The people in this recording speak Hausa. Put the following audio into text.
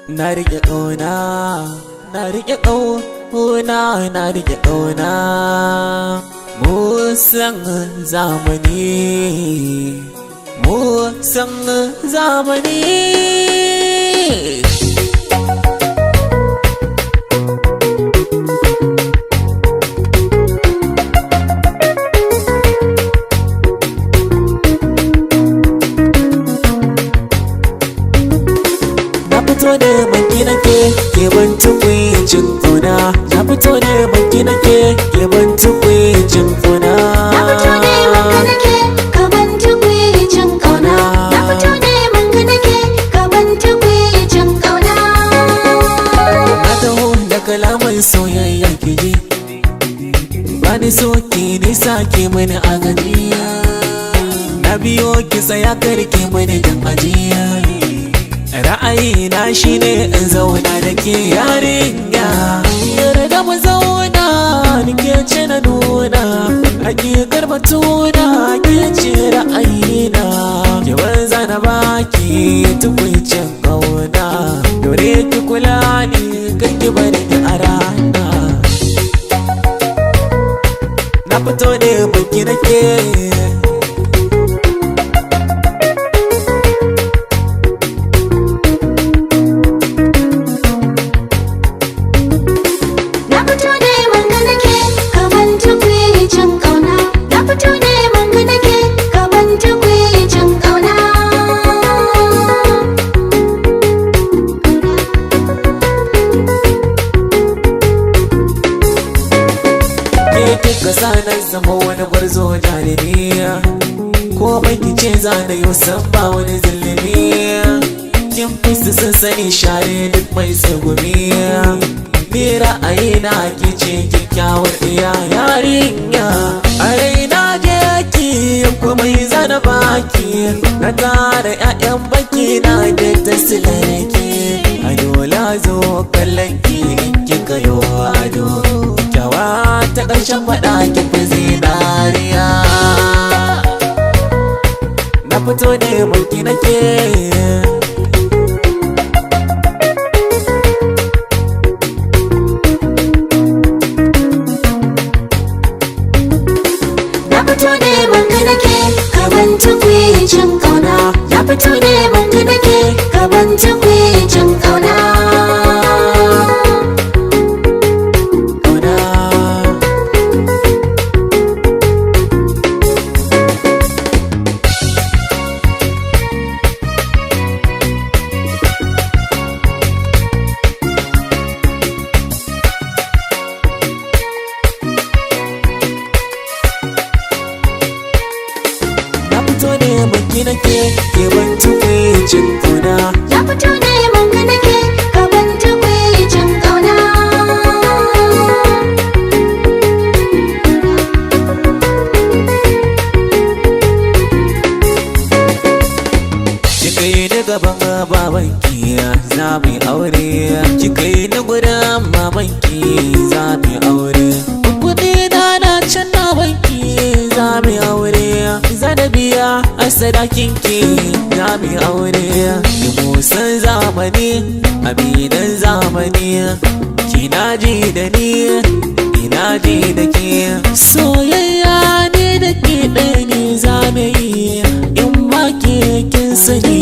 Na riƙe ƙauna, na riƙe ƙauna, na riƙe ƙauna. Mu san zamani, mu san zamani. Na fito da banki nake ke ban tukwicin ƙauna. Na fito da banki nake ke ban tukwicin ƙauna. Na fito da banki nake ka ban tukwicin ƙauna. Na fito da banki nake ka ban tukwicin ƙauna. Na taho da kalaman soyayya ki ji, bani so ki nisa ki mani agajiya. Na biyo ki tsaya karki mani dan ajiya. Ra'ayina shine in zauna da ke yarinya, yarda mu zauna nike ce na nuna hakikar batuna ke ce ra'ayina. Ki banza na baki tukwicin ƙauna, dore ki kula ni kai ki bari ki a rana. Na fito da baki nake, kasa na zama wani gwarzo jaririya, ko baki ce za na yi ba wani zillimiya. Kin fuska sun sani share duk mai tsegumiya, ni ra'ayina ki ce kyakkyawar iya yarinya. A raina je ki kuma yi zana baki, na tara 'ya'yan baki na da tasilarki. Ado lazo kallon ki kika yo ado, kyawa ta ƙarshen faɗa ki fi zinariya. Na fito ne mulki nake, na fito ne banka nake ka ban tukwicin ƙauna. Na fito ne banka nake ka ban tukwicin ƙauna. na fito ne banki nake ke ban tukwicin ƙauna. Na fito ne banka nake ka ban tukwicin ƙauna. Kika yi ni gaban babanki za mu yi aure, kika yi ni gudan mamanki za mu yi aure. Kuɗi na can na banki za mu yi aure, za da biya a sadakinki za mu yi aure. Ki musan zamani abinan zamani, kina ji da ni ina ji da ke. Soyayya ne da ke ɗaya ne za mu yi, in ma ke kin sani